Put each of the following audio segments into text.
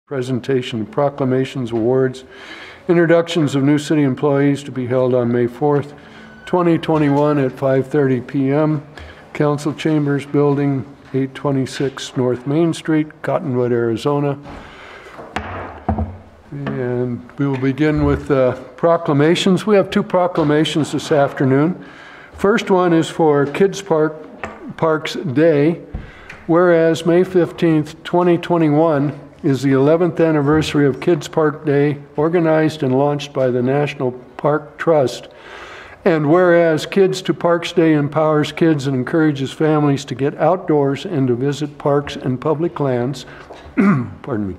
Presentation of proclamations, awards, introductions of new city employees to be held on May 4th, 2021 at 5:30 p.m. Council Chambers Building, 826 North Main Street, Cottonwood, Arizona. And we will begin with proclamations. We have two proclamations this afternoon. First one is for Kids Parks Day, whereas May 15th, 2021 is the 11th anniversary of Kids Park Day, organized and launched by the National Park Trust. And whereas Kids to Parks Day empowers kids and encourages families to get outdoors and to visit parks and public lands, pardon me.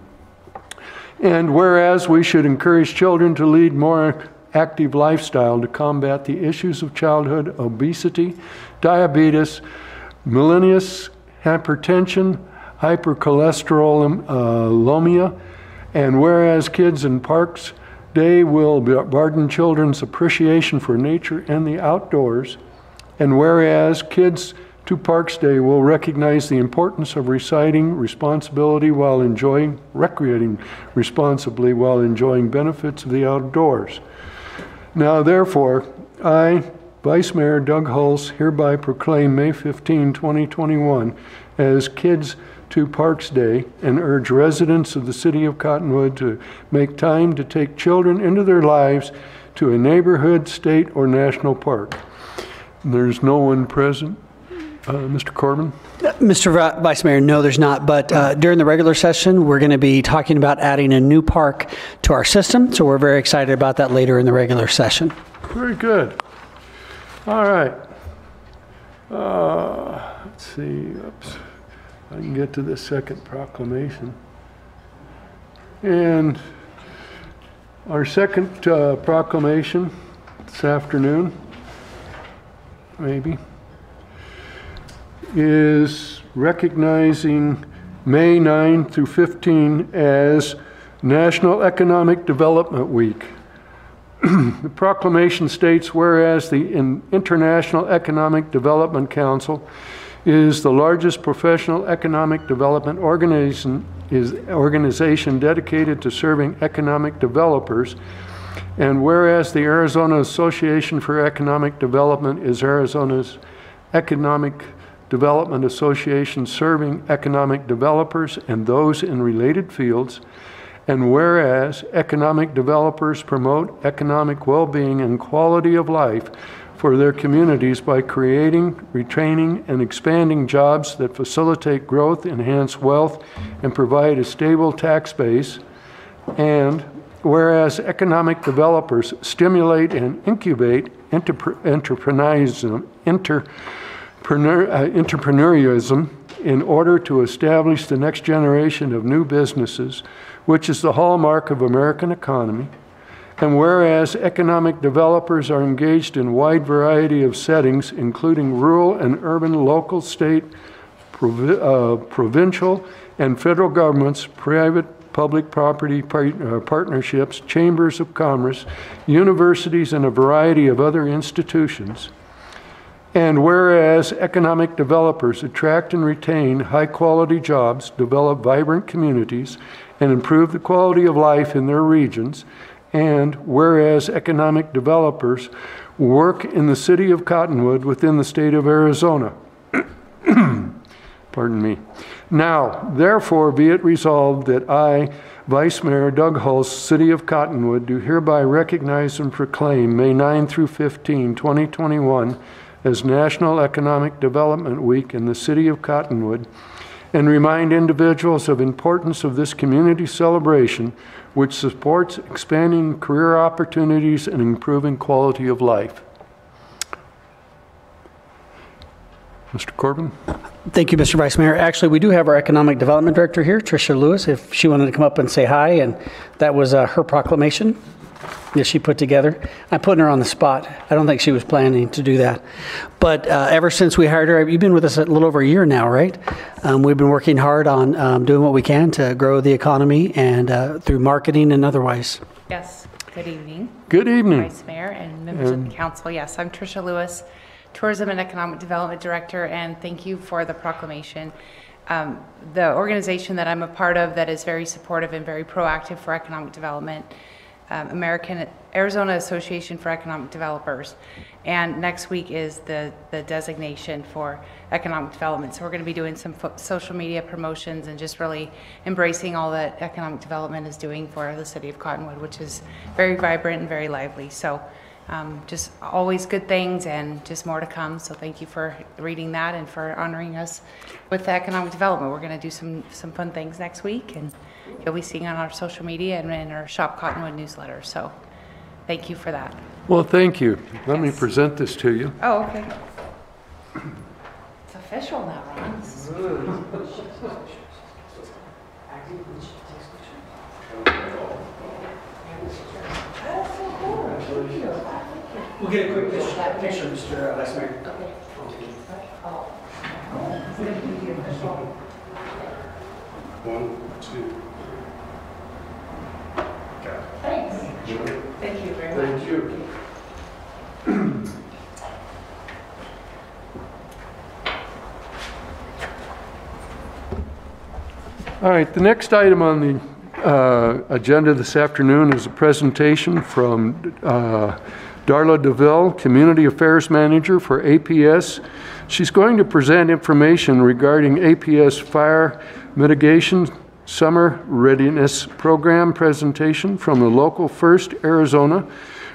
And whereas we should encourage children to lead more active lifestyle to combat the issues of childhood obesity, diabetes, mellitus, hypertension, hypercholesterolemia, and whereas Kids in Parks Day will broaden children's appreciation for nature and the outdoors, and whereas Kids to Parks Day will recognize the importance of recreating responsibly while enjoying benefits of the outdoors. Now, therefore, I, Vice Mayor Doug Hulse, hereby proclaim May 15, 2021 as Kids to Parks Day and urge residents of the city of Cottonwood to make time to take children into their lives to a neighborhood, state, or national park. There's no one present. Mr. Corbin? Mr. Vice Mayor, no, there's not. But during the regular session, we're going to be talking about adding a new park to our system. So we're very excited about that later in the regular session. Very good. All right. Let's see. Oops. I can get to the second proclamation. And our second proclamation this afternoon, maybe, is recognizing May 9 through 15 as National Economic Development Week. The proclamation states, whereas the International Economic Development Council is the largest professional economic development organization dedicated to serving economic developers, and whereas the Arizona Association for Economic Development is Arizona's economic development association serving economic developers and those in related fields, and whereas economic developers promote economic well-being and quality of life for their communities by creating, retaining, and expanding jobs that facilitate growth, enhance wealth, and provide a stable tax base. And whereas economic developers stimulate and incubate entrepreneurism in order to establish the next generation of new businesses, which is the hallmark of American economy. And whereas economic developers are engaged in a wide variety of settings, including rural and urban, local, state, provincial, and federal governments, private-public property partnerships, chambers of commerce, universities, and a variety of other institutions. And whereas economic developers attract and retain high-quality jobs, develop vibrant communities, and improve the quality of life in their regions, and whereas economic developers work in the city of Cottonwood within the state of Arizona. Pardon me. Now, therefore, be it resolved that I, Vice Mayor Doug Hulse, City of Cottonwood, do hereby recognize and proclaim May 9 through 15, 2021 as National Economic Development Week in the city of Cottonwood, and remind individuals of the importance of this community celebration, which supports expanding career opportunities and improving quality of life. Mr. Corbin? Thank you, Mr. Vice Mayor. Actually, we do have our Economic Development Director here, Tricia Lewis, if she wanted to come up and say hi, and that was her proclamation that she put together. I'm putting her on the spot. I don't think she was planning to do that. But ever since we hired her, you've been with us a little over a year now, right? We've been working hard on doing what we can to grow the economy and through marketing and otherwise. Yes. Good evening. Good evening. Vice Mayor and members of the council. Yes, I'm Tricia Lewis, Tourism and Economic Development Director, and thank you for the proclamation. the organization that I'm a part of that is very supportive and very proactive for economic development, Arizona Association for Economic Developers. And next week is the designation for economic development. So we're going to be doing some social media promotions and just really embracing all that economic development is doing for the city of Cottonwood, which is very vibrant and very lively. So just always good things and just more to come. So thank you for reading that and for honoring us with the economic development. We're going to do some fun things next week, and you'll be seeing on our social media and in our Shop Cottonwood newsletter. So thank you for that. Well, thank you. Let me present this to you. Oh, okay. It's official now, Ron. This is We'll get a quick picture, Mr. Vice Mayor. okay. Oh. One, two. Thanks. Thank you very much. Thank you. All right, the next item on the agenda this afternoon is a presentation from DARLA DEVILLE, Community Affairs Manager for APS. She's going to present information regarding APS Fire Mitigation Summer Readiness Program presentation from the local First Arizona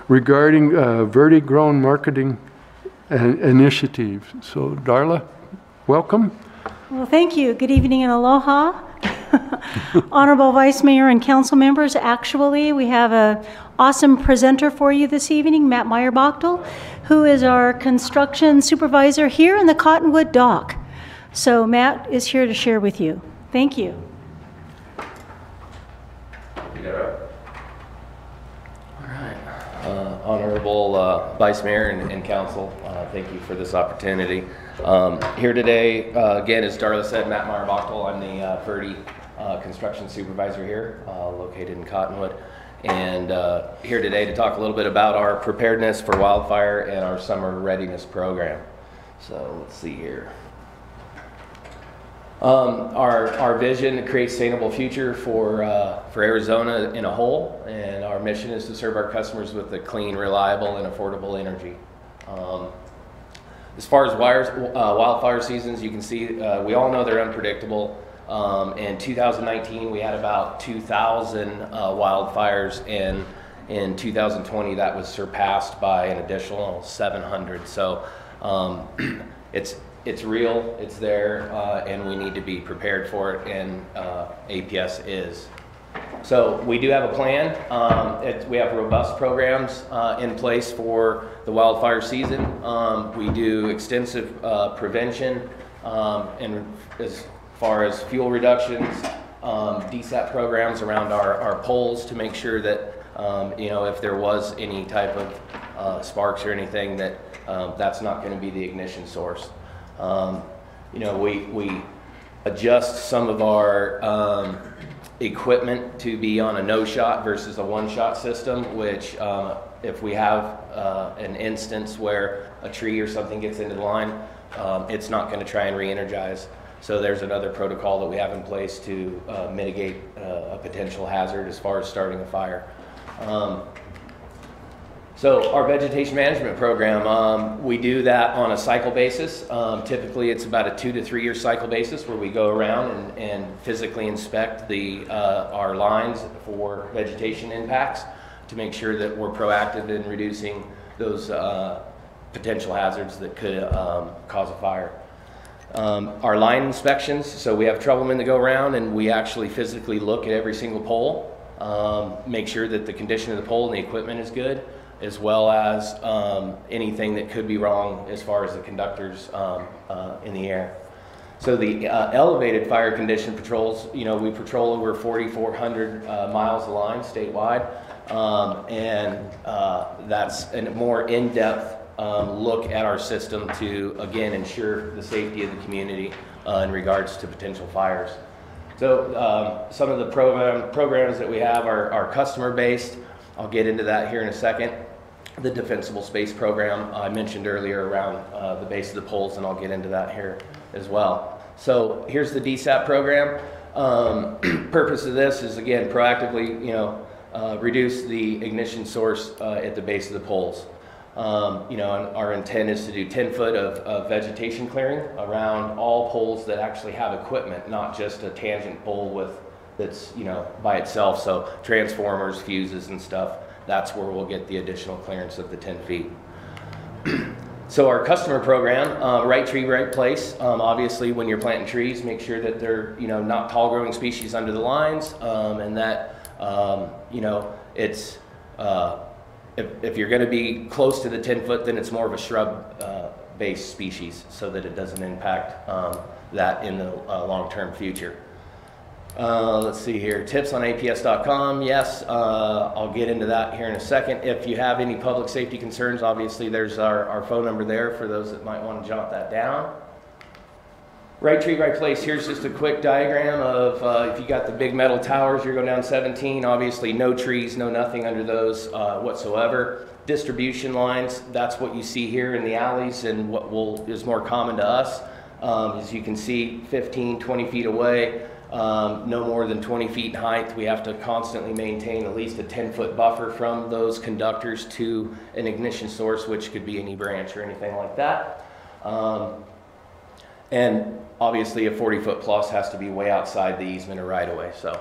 regarding Verde grown marketing initiative. So Darla, welcome. Well, thank you. Good evening and aloha. Honorable Vice Mayor and council members, actually, we have an awesome presenter for you this evening, Matt Meyer-Bachtel, who is our construction supervisor here in the Cottonwood dock. So Matt is here to share with you. Thank you. Honorable Vice Mayor and Council, thank you for this opportunity. Here today, again, as Darla said, Matt Meyer-Bachtel. I'm the Verde construction supervisor here, located in Cottonwood. And here today to talk a little bit about our preparedness for wildfire and our summer readiness program. So let's see here. Our vision to create a sustainable future for Arizona in a whole, and our mission is to serve our customers with a clean, reliable, and affordable energy. As far as wildfire seasons, you can see we all know they're unpredictable. In 2019, we had about 2,000 wildfires, and in 2020, that was surpassed by an additional 700. So it's real, it's there, and we need to be prepared for it, and APS is. So we do have a plan. We have robust programs in place for the wildfire season. We do extensive prevention, and as far as fuel reductions, DSAP programs around our poles to make sure that if there was any type of sparks or anything, that that's not going to be the ignition source. We adjust some of our equipment to be on a no-shot versus a one-shot system, which if we have an instance where a tree or something gets into the line, it's not going to try and re-energize. So there's another protocol that we have in place to mitigate a potential hazard as far as starting a fire. So our vegetation management program, we do that on a cycle basis. Typically it's about a 2 to 3 year cycle basis where we go around and physically inspect our lines for vegetation impacts to make sure that we're proactive in reducing those potential hazards that could cause a fire. Our line inspections, so we have troublemen that go around and we actually physically look at every single pole, make sure that the condition of the pole and the equipment is good, as well as anything that could be wrong as far as the conductors in the air. So the elevated fire condition patrols, we patrol over 4,400 miles of line statewide, and that's a more in-depth look at our system to, again, ensure the safety of the community in regards to potential fires. So some of the programs that we have are customer-based. I'll get into that here in a second. The Defensible Space program I mentioned earlier around the base of the poles, and I'll get into that here as well. So here's the DSAP program. Purpose of this is, again, proactively, reduce the ignition source at the base of the poles. And our intent is to do 10 foot of vegetation clearing around all poles that actually have equipment, not just a tangent pole that's by itself. So transformers, fuses, and stuff. That's where we'll get the additional clearance of the 10 feet. So our customer program, right tree, right place. Obviously, when you're planting trees, make sure that they're not tall growing species under the lines, and that it's if you're going to be close to the 10 foot, then it's more of a shrub based species, so that it doesn't impact that in the long-term future. Let's see here, tips on APS.com. Yes, I'll get into that here in a second. If you have any public safety concerns, obviously there's our phone number there for those that might want to jot that down. Right tree, right place. Here's just a quick diagram of if you got the big metal towers, you're going down 17. Obviously no trees, no nothing under those whatsoever. Distribution lines, that's what you see here in the alleys, and what is more common to us. As you can see, 15, 20 feet away. No more than 20 feet in height. We have to constantly maintain at least a 10-foot buffer from those conductors to an ignition source, which could be any branch or anything like that. And obviously a 40-foot plus has to be way outside the easement or right-of-way. So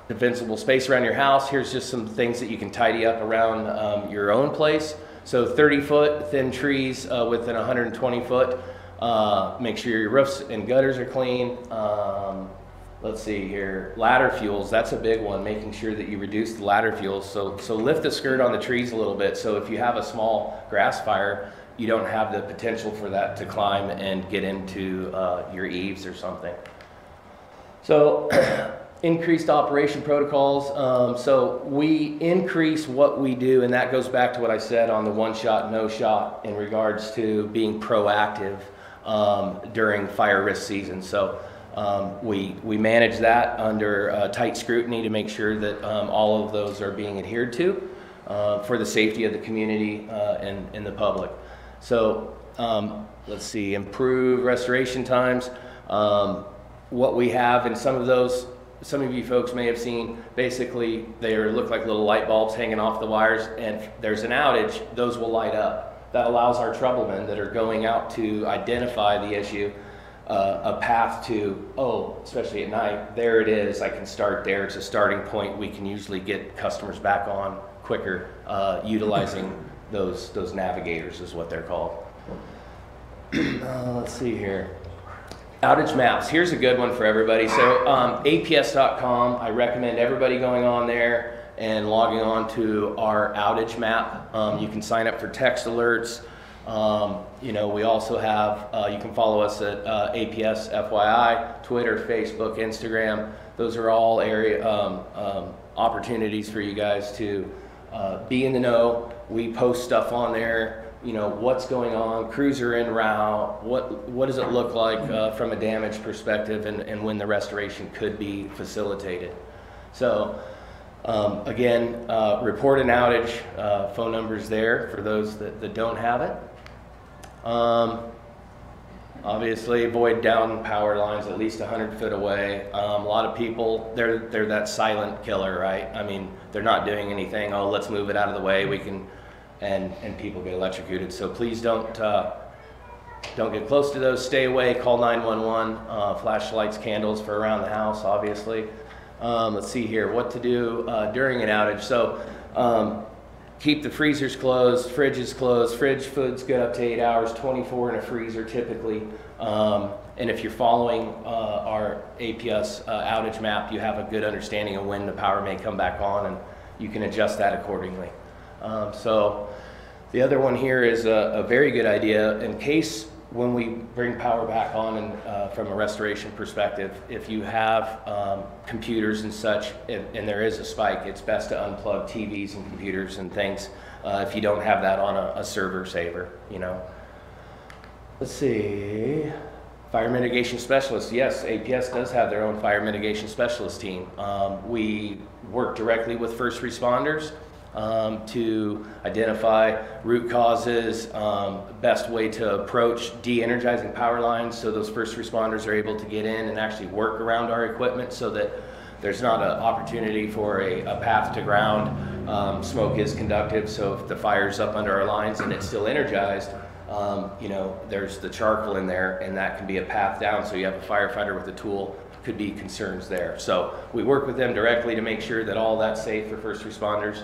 defensible space around your house. Here's just some things that you can tidy up around your own place. So 30-foot thin trees within 120-foot. Make sure your roofs and gutters are clean. Let's see here, ladder fuels, that's a big one, making sure that you reduce the ladder fuels. So lift the skirt on the trees a little bit, so if you have a small grass fire, you don't have the potential for that to climb and get into your eaves or something. So increased operation protocols. So we increase what we do, and that goes back to what I said on the one shot, no shot in regards to being proactive during fire risk season. So we manage that under tight scrutiny to make sure that all of those are being adhered to for the safety of the community and the public. So let's see, improve restoration times. What we have in some of those, some of you folks may have seen, basically they look like little light bulbs hanging off the wires, and if there's an outage, those will light up. That allows our troublemen that are going out to identify the issue a path to, especially at night, there it is, I can start there. It's a starting point. We can usually get customers back on quicker utilizing those navigators is what they're called. Let's see here. Outage maps. Here's a good one for everybody. So APS.com, I recommend everybody going on there and logging on to our outage map. You can sign up for text alerts. We also have, you can follow us at APS FYI, Twitter, Facebook, Instagram. Those are all opportunities for you guys to be in the know. We post stuff on there, what's going on, crews are en route, what does it look like from a damage perspective, and when the restoration could be facilitated. So again, report an outage, phone number's there for those that don't have it. Obviously avoid down power lines at least 100 foot away. A lot of people, they're that silent killer, right? I mean, they're not doing anything. Oh, let's move it out of the way. We can, and people get electrocuted. So please don't get close to those. Stay away. Call 911. Flashlights, candles for around the house, obviously. Let's see here, what to do during an outage. So keep the freezers closed, fridges closed. Fridge food's good up to 8 hours, 24 in a freezer typically. And if you're following our APS outage map, you have a good understanding of when the power may come back on, and you can adjust that accordingly. So the other one here is a very good idea in case when we bring power back on, and from a restoration perspective, if you have computers and such, and there is a spike, it's best to unplug TVs and computers and things if you don't have that on a server saver, Let's see, fire mitigation specialists. Yes, APS does have their own fire mitigation specialist team. We work directly with first responders. to identify root causes, best way to approach de-energizing power lines so those first responders are able to get in and actually work around our equipment so that there's not an opportunity for a path to ground. Smoke is conductive, so if the fire's up under our lines and it's still energized, you know, there's the charcoal in there and that can be a path down, so you have a firefighter with a tool, could be concerns there. So we work with them directly to make sure that all that's safe for first responders.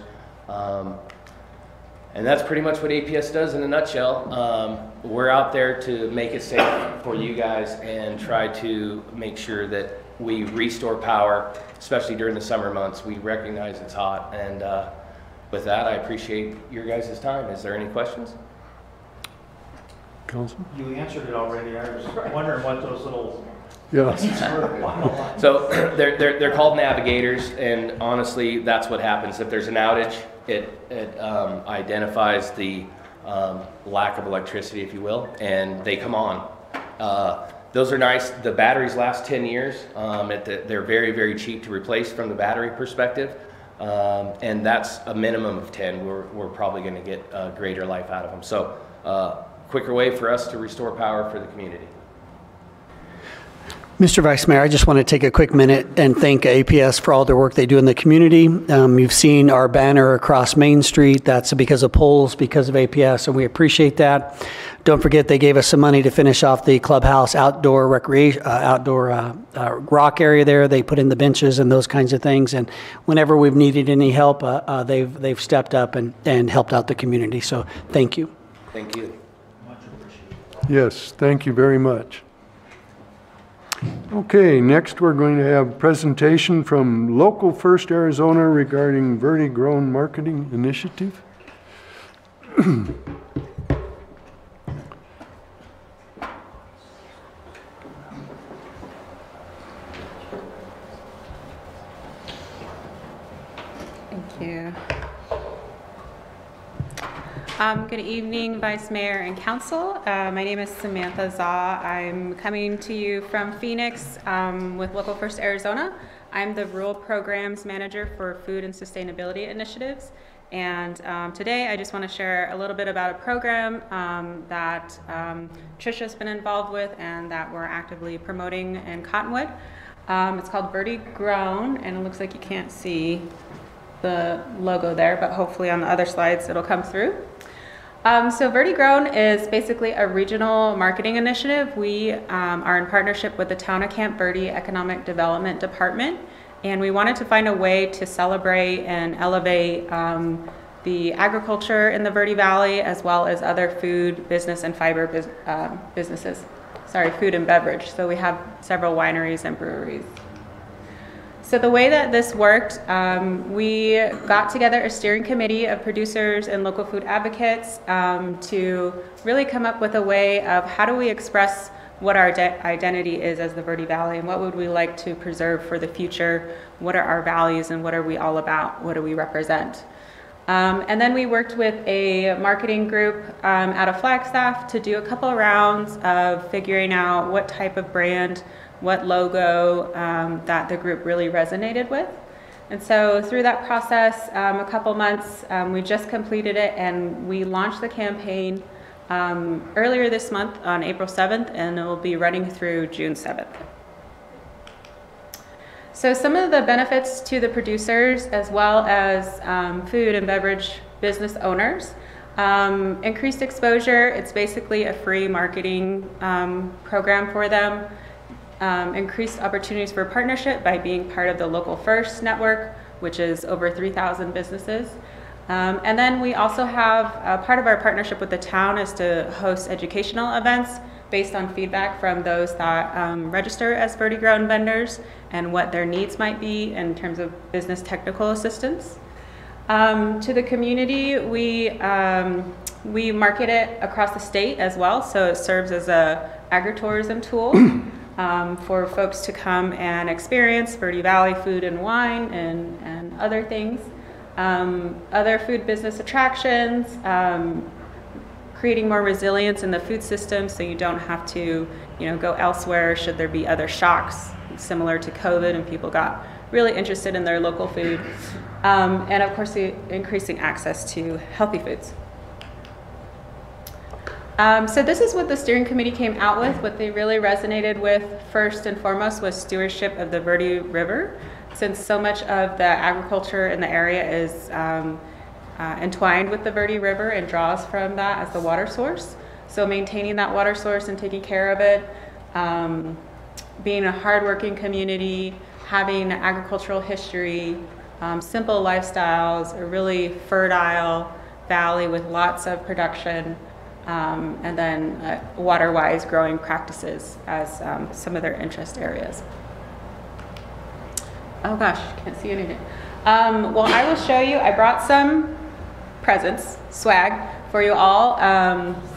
And that's pretty much what APS does in a nutshell. We're out there to make it safe for you guys and try to make sure that we restore power, especially during the summer months. We recognize it's hot, and with that, I appreciate your guys' time. Is there any questions? Council? You answered it already. I was wondering what those little... Yes. So they're called navigators, and honestly, that's what happens. If there's an outage, it identifies the lack of electricity, if you will, and they come on. Those are nice. The batteries last 10 years. They're very, very cheap to replace from the battery perspective, and that's a minimum of 10. We're probably going to get a greater life out of them. So quicker way for us to restore power for the community. Mr. Vice Mayor, I just want to take a quick minute and thank APS for all their work they do in the community. You've seen our banner across Main Street. That's because of polls, because of APS, and we appreciate that. Don't forget they gave us some money to finish off the clubhouse outdoor recreation, rock area there. They put in the benches and those kinds of things. And whenever we've needed any help, they've stepped up and helped out the community. So thank you. Thank you. Much appreciated. Yes, thank you very much. Okay, next we're going to have a presentation from Local First Arizona regarding Verde Grown Marketing Initiative. Thank you. Good evening, Vice Mayor and Council. My name is Samantha Zaw. I'm coming to you from Phoenix with Local First Arizona. I'm the Rural Programs Manager for Food and Sustainability Initiatives. And today I just want to share a little bit about a program that Trisha's been involved with and that we're actively promoting in Cottonwood. It's called Verde Grown, and it looks like you can't see the logo there, but hopefully on the other slides it'll come through. So Verde Grown is basically a regional marketing initiative. We are in partnership with the Town of Camp Verde Economic Development Department, and we wanted to find a way to celebrate and elevate the agriculture in the Verde Valley, as well as other food, business, and fiber businesses. Sorry, food and beverage. So we have several wineries and breweries. So the way that this worked, we got together a steering committee of producers and local food advocates to really come up with a way of how do we express what our identity is as the Verde Valley, and what would we like to preserve for the future, what are our values, and what are we all about, what do we represent. And then we worked with a marketing group out of Flagstaff to do a couple of rounds of figuring out what type of brand, what logo that the group really resonated with. And so through that process, a couple months, we just completed it, and we launched the campaign earlier this month on April 7th, and it will be running through June 7th. So some of the benefits to the producers as well as food and beverage business owners. Increased exposure, it's basically a free marketing program for them. Increased opportunities for partnership by being part of the Local First network, which is over 3,000 businesses. And then we also have part of our partnership with the town is to host educational events based on feedback from those that register as Verde Grown vendors and what their needs might be in terms of business technical assistance. To the community, we market it across the state as well, so it serves as a agritourism tool for folks to come and experience Verde Valley food and wine and other things. Other food business attractions, creating more resilience in the food system so you don't have to, go elsewhere should there be other shocks similar to COVID and people got really interested in their local food. and of course, increasing access to healthy foods. So this is what the steering committee came out with. What they really resonated with first and foremost was stewardship of the Verde River, since so much of the agriculture in the area is entwined with the Verde River and draws from that as the water source. So maintaining that water source and taking care of it, being a hardworking community, having an agricultural history, simple lifestyles, a really fertile valley with lots of production, and then water-wise growing practices as some of their interest areas. Oh gosh, can't see anything. Well, I will show you. I brought some presents, swag, for you all.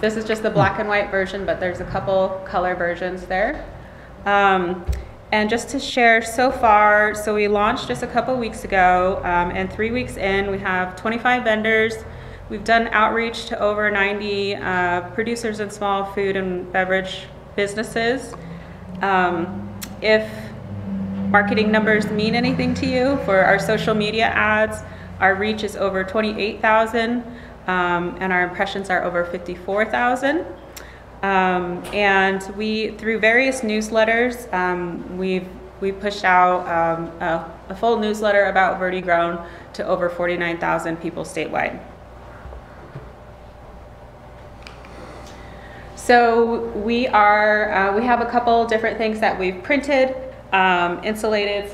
This is just the black and white version, but there's a couple color versions there. And just to share so far, so we launched just a couple weeks ago, and 3 weeks in, we have 25 vendors. We've done outreach to over 90 producers and small food and beverage businesses. If marketing numbers mean anything to you, for our social media ads, our reach is over 28,000, and our impressions are over 54,000. And we, through various newsletters, we've pushed out a full newsletter about Verde Grown to over 49,000 people statewide. So we have a couple different things that we've printed, some insulated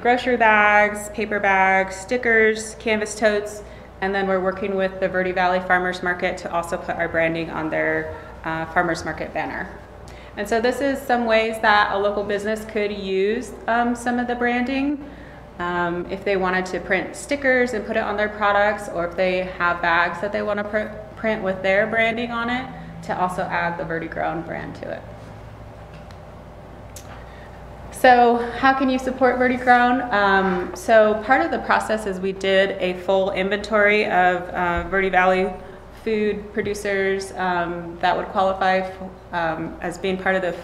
grocery bags, paper bags, stickers, canvas totes, and then we're working with the Verde Valley Farmers Market to also put our branding on their Farmers Market banner. And so this is some ways that a local business could use some of the branding. If they wanted to print stickers and put it on their products, or if they have bags that they want to print with their branding on it, to also add the Verde Grown brand to it. So how can you support Verde Grown? So part of the process is we did a full inventory of Verde Valley food producers that would qualify as being part of the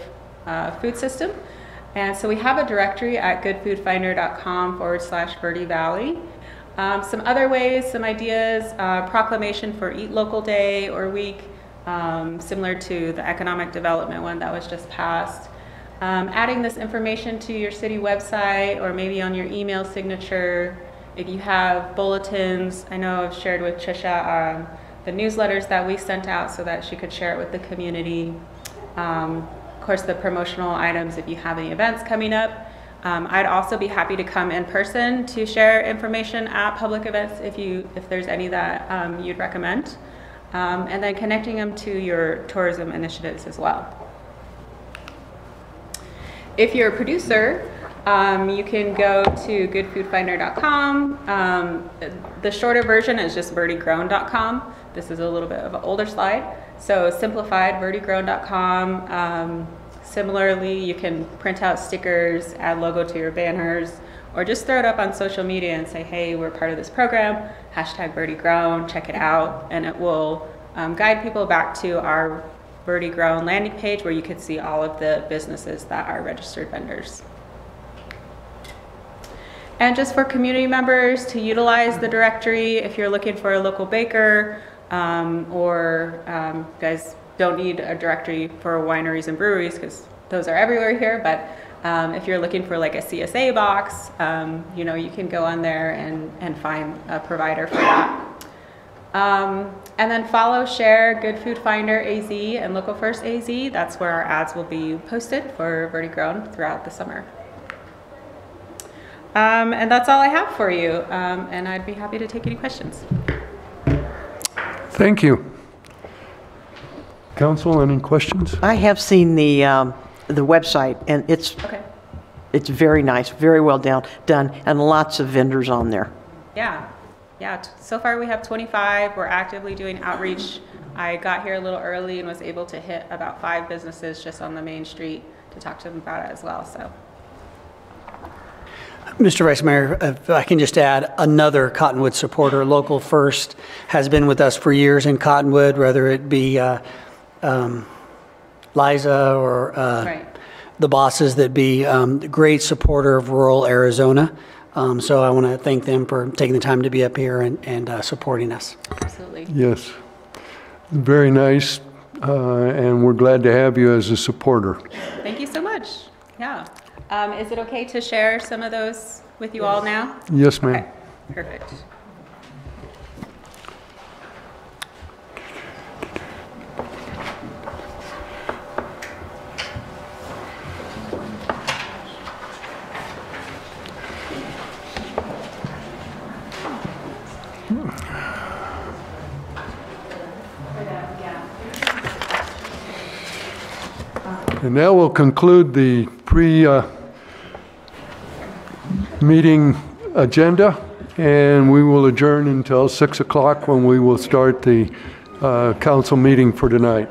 food system. And so we have a directory at goodfoodfinder.com/Verde Valley. Some other ways, some ideas, proclamation for Eat Local Day or Week, similar to the economic development one that was just passed. Adding this information to your city website or maybe on your email signature. If you have bulletins, I know I've shared with Trisha the newsletters that we sent out so that she could share it with the community. Of course, the promotional items if you have any events coming up. I'd also be happy to come in person to share information at public events if there's any that you'd recommend. And then connecting them to your tourism initiatives as well. If you're a producer, you can go to goodfoodfinder.com. The shorter version is just verdegrown.com. This is a little bit of an older slide. So simplified, verdegrown.com. Similarly, you can print out stickers, add logo to your banners, or just throw it up on social media and say, hey, we're part of this program, #Verde Grown, check it out, and it will guide people back to our Verde Grown landing page where you can see all of the businesses that are registered vendors. And just for community members to utilize the directory, if you're looking for a local baker, or you guys don't need a directory for wineries and breweries because those are everywhere here, but if you're looking for like a CSA box, you know, you can go on there and find a provider for that. And then follow, share Good Food Finder AZ and Local First AZ. That's where our ads will be posted for Verde Grown throughout the summer. And that's all I have for you. And I'd be happy to take any questions. Thank you. Council, any questions? I have seen the website, and it's very nice, very well done, and lots of vendors on there. Yeah. So far we have 25. We're actively doing outreach. I got here a little early and was able to hit about 5 businesses just on the main street to talk to them about it as well. So. Mr. Vice Mayor, if I can just add, another Cottonwood supporter, Local First, has been with us for years in Cottonwood, whether it be Liza or Right. the bosses that be great supporter of rural Arizona. So I want to thank them for taking the time to be up here and supporting us. Absolutely. Yes. Very nice, and we're glad to have you as a supporter. Thank you so much. Yeah. Is it okay to share some of those with you all now? Yes, ma'am. Okay, perfect. And that will conclude the pre-meeting agenda, and we will adjourn until 6 o'clock when we will start the council meeting for tonight.